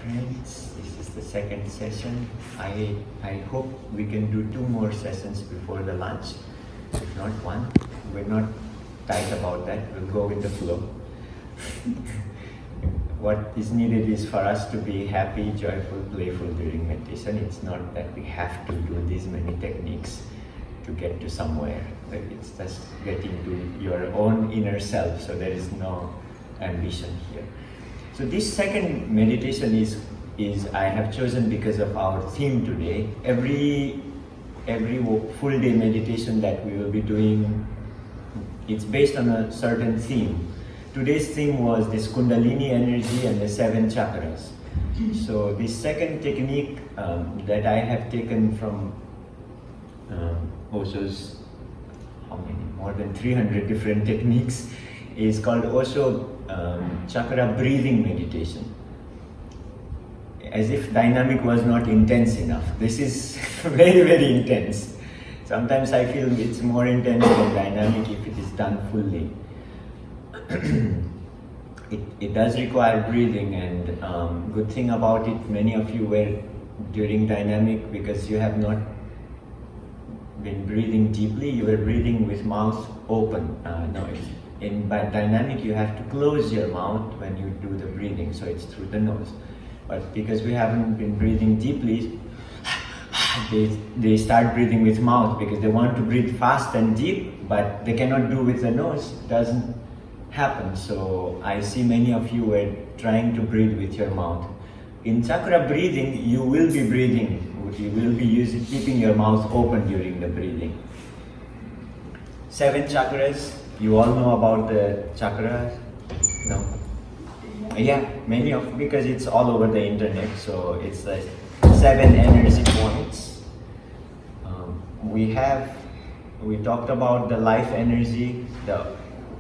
friends, this is the second session. I hope we can do 2 more sessions before the lunch, if not 1. We're not tight about that, we'll go with the flow. What is needed is for us to be happy, joyful, playful during meditation. It's not that we have to do these many techniques to get to somewhere. It's just getting to your own inner self, so there is no ambition here. So this second meditation is I have chosen because of our theme today. Every full day meditation that we will be doing, it's based on a certain theme. Today's theme was this Kundalini energy and the 7 chakras. So this second technique that I have taken from Osho's, more than 300 different techniques, is called Osho Chakra Breathing meditation. As if dynamic was not intense enough. This is very, very intense. Sometimes I feel it's more intense than dynamic if it is done fully. It does require breathing, and good thing about it, many of you were during dynamic because you have not been breathing deeply, you were breathing with mouth open. In dynamic you have to close your mouth when you do the breathing, so it's through the nose. But because we haven't been breathing deeply, they start breathing with mouth because they want to breathe fast and deep, but they cannot do with the nose. It doesn't happen. So I see many of you were trying to breathe with your mouth. In chakra breathing, you will be breathing. You will be keeping your mouth open during the breathing. 7 chakras. You all know about the chakras? No? Yeah, because it's all over the internet. So it's the 7 energy points. We talked about the life energy, the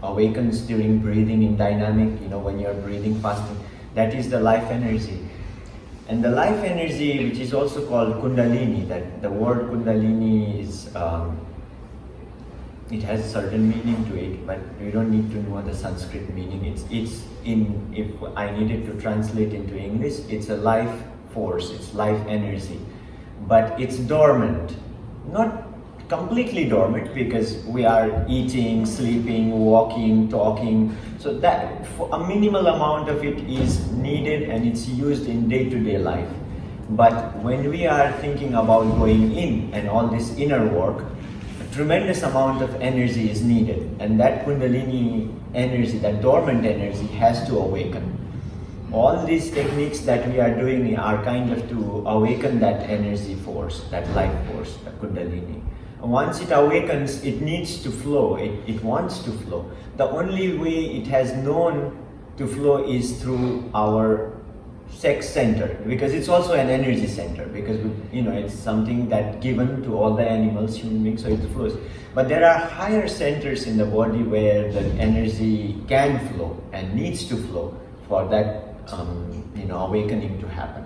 awakens during breathing in dynamic, when you're breathing fasting. That is the life energy. And the life energy, which is also called Kundalini, that the word Kundalini is, it has a certain meaning to it, but you don't need to know the Sanskrit meaning. If I needed to translate into English, it's a life force, it's life energy. But it's dormant, not completely dormant, because we are eating, sleeping, walking, talking. So that a minimal amount of it is needed and it's used in day-to-day life. But when we are thinking about going in and all this inner work, a tremendous amount of energy is needed. And that Kundalini energy, that dormant energy, has to awaken. All these techniques that we are doing are kind of to awaken that energy force, that life force, the Kundalini. Once it awakens, it needs to flow, it wants to flow. The only way it has known to flow is through our sex center, because it's also an energy center, because it's something that given to all the animals, human beings, so it flows. But there are higher centers in the body where the energy can flow and needs to flow for that awakening to happen.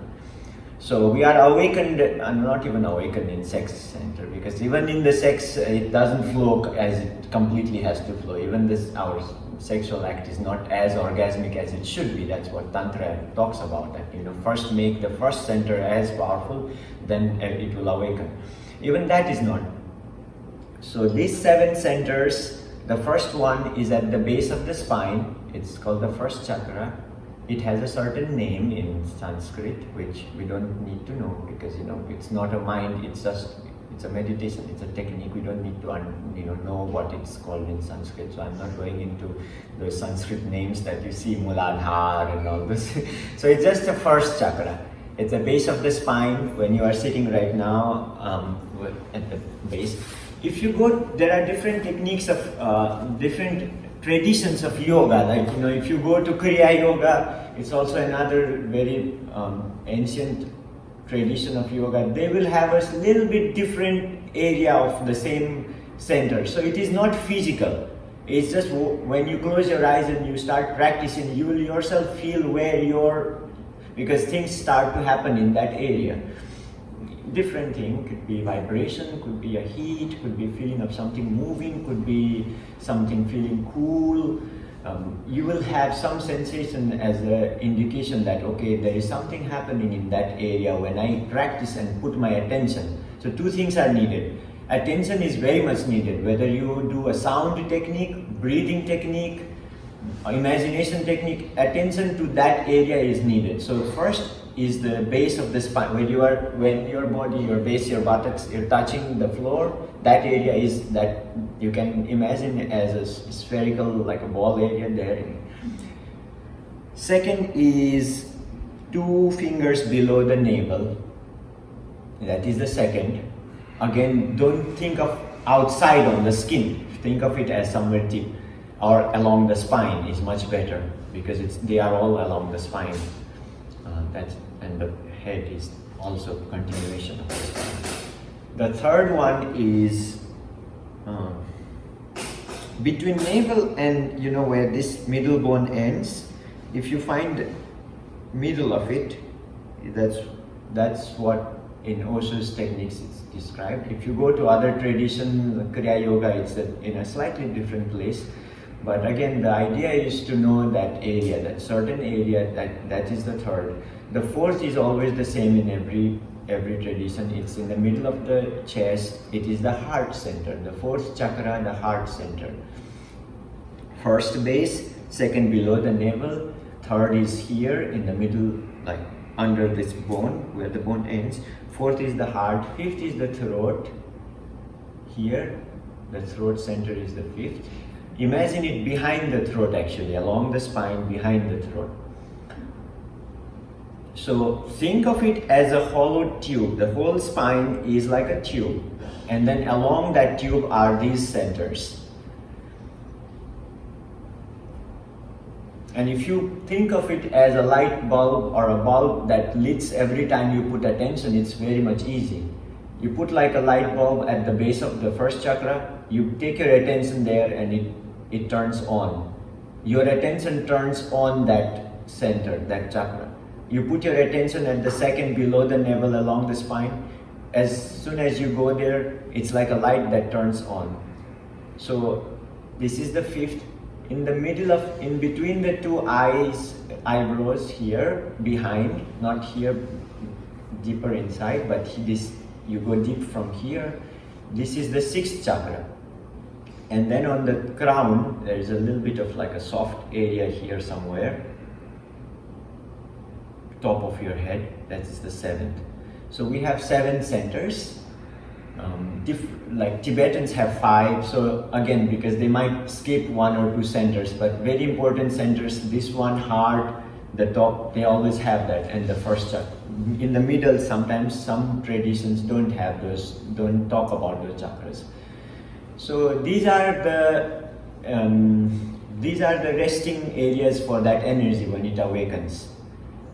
So we are awakened, not even awakened in sex center, because even in the sex, it doesn't flow as it completely has to flow. Even our sexual act is not as orgasmic as it should be. That's what Tantra talks about, that first make the first center as powerful, then it will awaken. Even that is not. So these 7 centers, the first one is at the base of the spine. It's called the first chakra. It has a certain name in Sanskrit, which we don't need to know, because it's not a mind, it's a meditation, it's a technique. We don't need to know what it's called in Sanskrit. So I'm not going into those Sanskrit names that you see, Muladhar and all this. So it's just the first chakra. It's the base of the spine. When you are sitting right now at the base, if you go, there are different techniques of different traditions of yoga, like if you go to Kriya Yoga, it's also another very ancient tradition of yoga. They will have a little bit different area of the same center. So it is not physical. It's just when you close your eyes and you start practicing, you will yourself feel where because things start to happen in that area. Different thing, could be vibration, could be a heat, could be feeling of something moving, could be something feeling cool, you will have some sensation as an indication that, okay, there is something happening in that area when I practice and put my attention. So two things are needed. Attention is very much needed, whether you do a sound technique, breathing technique, imagination technique, attention to that area is needed. So first is the base of the spine. When your body, your base, your buttocks, you're touching the floor, that area is that you can imagine as a spherical, like a ball area there. Second is 2 fingers below the navel. That is the second. Again, don't think of outside on the skin. Think of it as somewhere deep or along the spine is much better, because they are all along the spine. And the head is also continuation of the spine. The third one is between navel and where this middle bone ends. If you find middle of it, that's what in Osho's techniques it's described. If you go to other traditions, Kriya Yoga, it's in a slightly different place. But again, the idea is to know that area, that certain area, that is the third. The fourth is always the same in every tradition. It's in the middle of the chest. It is the heart center. The fourth chakra, the heart center. First base, second below the navel, third is here in the middle, like under this bone, where the bone ends. Fourth is the heart. Fifth is the throat. Here, the throat center is the fifth. Imagine it behind the throat, actually, along the spine, behind the throat. So think of it as a hollow tube. The whole spine is like a tube, and then along that tube are these centers. And if you think of it as a light bulb or a bulb that lights every time you put attention, it's very much easy. You put like a light bulb at the base of the first chakra, you take your attention there and it turns on. Your attention turns on that center, that chakra. You put your attention at the second below the navel along the spine. As soon as you go there, it's like a light that turns on. So this is the fifth. In the middle of, in between the two eyebrows here, behind, not here deeper inside, but this, you go deep from here. This is the sixth chakra. And then on the crown, there is a little bit of like a soft area here somewhere. Top of your head, that is the seventh. So we have 7 centers. Like Tibetans have 5, so again, because they might skip 1 or 2 centers, but very important centers, this one, heart, the top, they always have that, and the first chakra. In the middle, sometimes some traditions don't have those, don't talk about those chakras. So these are the resting areas for that energy when it awakens.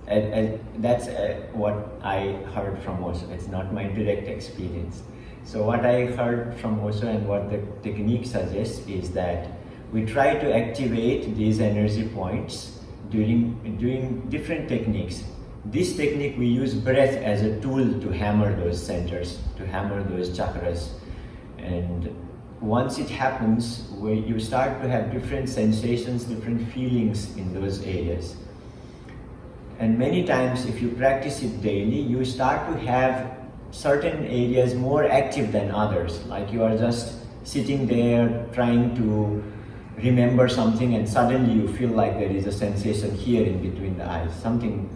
That's what I heard from Osho. It's not my direct experience. So what I heard from Osho and what the technique suggests is that we try to activate these energy points doing different techniques. This technique, we use breath as a tool to hammer those centers, to hammer those chakras. And once it happens, where you start to have different sensations, different feelings in those areas. And many times, if you practice it daily, you start to have certain areas more active than others. Like you are just sitting there trying to remember something, and suddenly you feel like there is a sensation here in between the eyes. Something,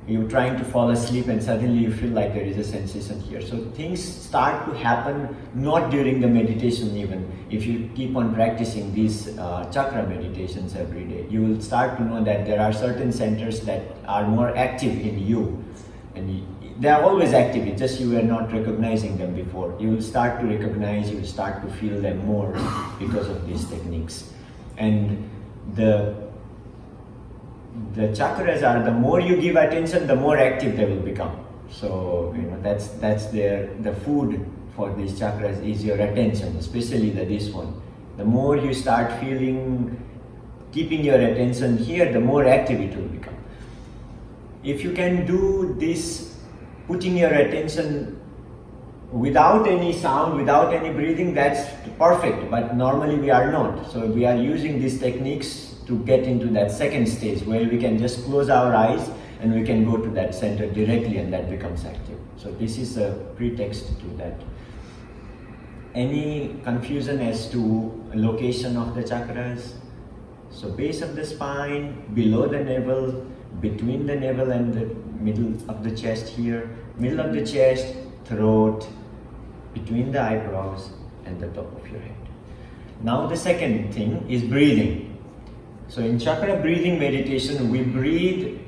you're trying to fall asleep and suddenly you feel like there is a sensation here. So things start to happen not during the meditation even. If you keep on practicing these chakra meditations every day, you will start to know that there are certain centers that are more active in you. And they are always active, it's just you were not recognizing them before. You will start to recognize, you will start to feel them more because of these techniques. And the chakras are, the more you give attention, the more active they will become. So that's the food for these chakras is your attention, especially this one. The more you start feeling, keeping your attention here, the more active it will become. If you can do this, putting your attention without any sound, without any breathing, that's perfect, but normally we are not. So we are using these techniques to get into that second stage where we can just close our eyes and we can go to that center directly, and that becomes active. So this is a pretext to that. Any confusion as to location of the chakras? So base of the spine, below the navel, between the navel and the middle of the chest here, middle of the chest, throat, between the eyebrows and the top of your head. Now the second thing is breathing. So in chakra breathing meditation, we breathe,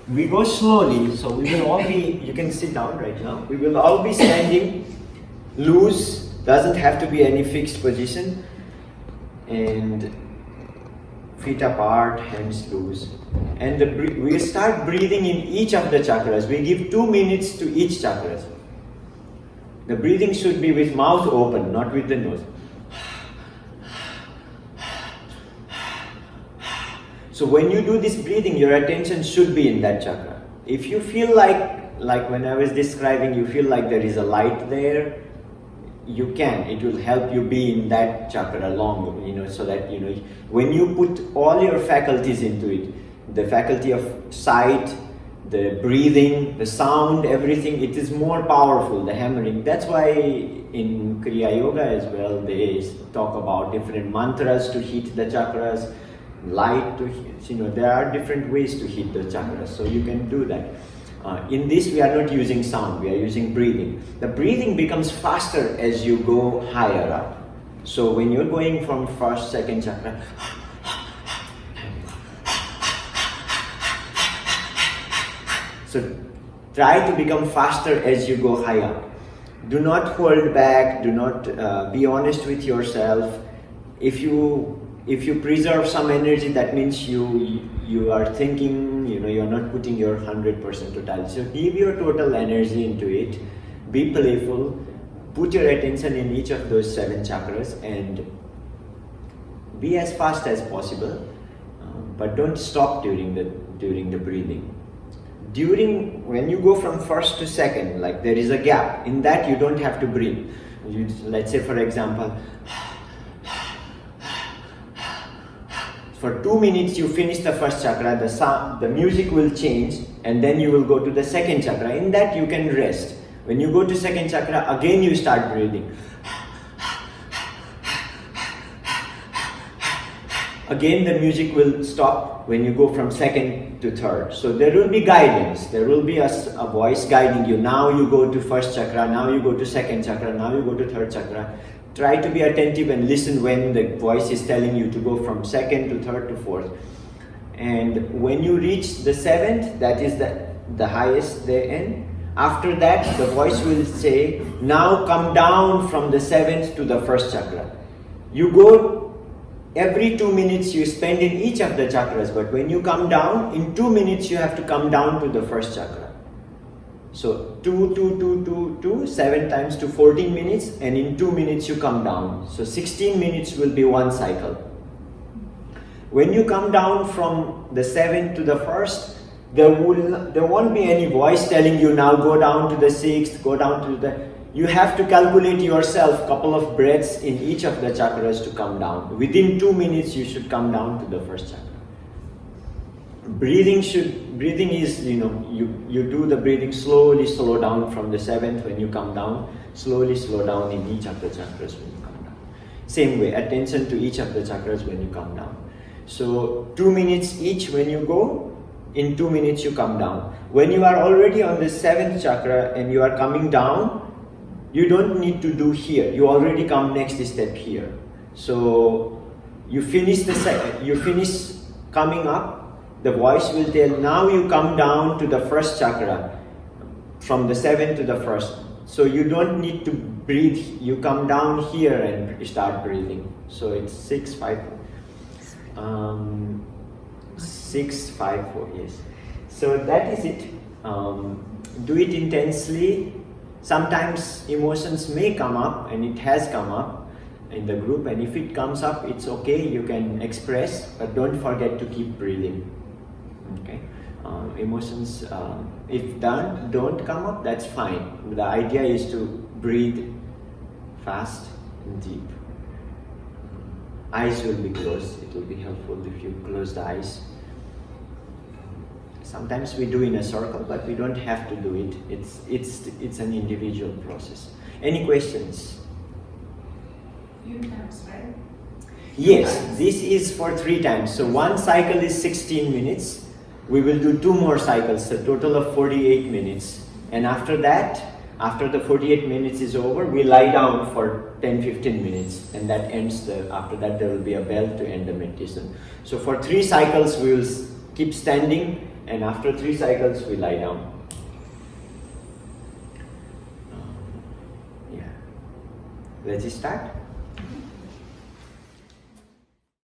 we go slowly. So we will all be, you can sit down right now, we will all be standing loose, doesn't have to be any fixed position, and feet apart, hands loose. And we start breathing in each of the chakras. We give 2 minutes to each chakras. The breathing should be with mouth open, not with the nose. So when you do this breathing, your attention should be in that chakra. If you feel like when I was describing, you feel like there is a light there, you can. It will help you be in that chakra longer, so that, when you put all your faculties into it, the faculty of sight, the breathing, the sound, everything, it is more powerful, the hammering. That's why in Kriya Yoga as well, they talk about different mantras to hit the chakras, light to hit, there are different ways to hit the chakras, so you can do that. In this, we are not using sound, we are using breathing. The breathing becomes faster as you go higher up. So when you're going from first, second chakra, so try to become faster as you go high up. Do not hold back, do not be honest with yourself. If you preserve some energy, that means you are thinking, you're not putting your 100% totality. So give your total energy into it, be playful, put your attention in each of those 7 chakras and be as fast as possible, but don't stop during the breathing. When you go from first to second, like there is a gap, in that you don't have to breathe. Let's say for example, for 2 minutes you finish the first chakra, the music will change, and then you will go to the second chakra. In that you can rest. When you go to second chakra, again you start breathing. Again the music will stop when you go from second to third. So there will be guidance. There will be a voice guiding you. Now you go to first chakra, now you go to second chakra, now you go to third chakra. Try to be attentive and listen when the voice is telling you to go from second to third to fourth. And when you reach the 7th, that is the highest the end. After that, the voice will say, now come down from the 7th to the first chakra. You go, every 2 minutes you spend in each of the chakras, but when you come down, in 2 minutes you have to come down to the first chakra. So 2, 7 times to 14 minutes, and in 2 minutes you come down. So 16 minutes will be one cycle. When you come down from the 7th to the first, there won't be any voice telling you now go down to the 6th, go down to the... You have to calculate yourself couple of breaths in each of the chakras to come down. Within 2 minutes you should come down to the first chakra. Breathing is, you do the breathing slowly, slow down from the 7th when you come down, slowly slow down in each of the chakras when you come down. Same way, attention to each of the chakras when you come down. So 2 minutes each when you go, in 2 minutes you come down. When you are already on the 7th chakra and you are coming down, you don't need to do here, you already come next step here. So you finish coming up, the voice will tell, now you come down to the first chakra, from the 7th to the first. So you don't need to breathe, you come down here and start breathing. So it's 6, 5, 6, 5, 4, yes. So that is it. Do it intensely. Sometimes emotions may come up, and it has come up in the group, and if it comes up, it's okay, you can express, but don't forget to keep breathing. Okay, emotions, if don't come up, that's fine. The idea is to breathe fast and deep. eyes will be closed. It will be helpful if you close the eyes. Sometimes we do in a circle, but we don't have to do it. It's an individual process. Any questions? Few times, right? Yes, this is for 3 times. So one cycle is 16 minutes. We will do 2 more cycles, a total of 48 minutes. And after that, after the 48 minutes is over, we lie down for 10-15 minutes, and that ends after that there will be a bell to end the meditation. So for 3 cycles we will keep standing, and after 3 cycles we lie down. Yeah. Let's start.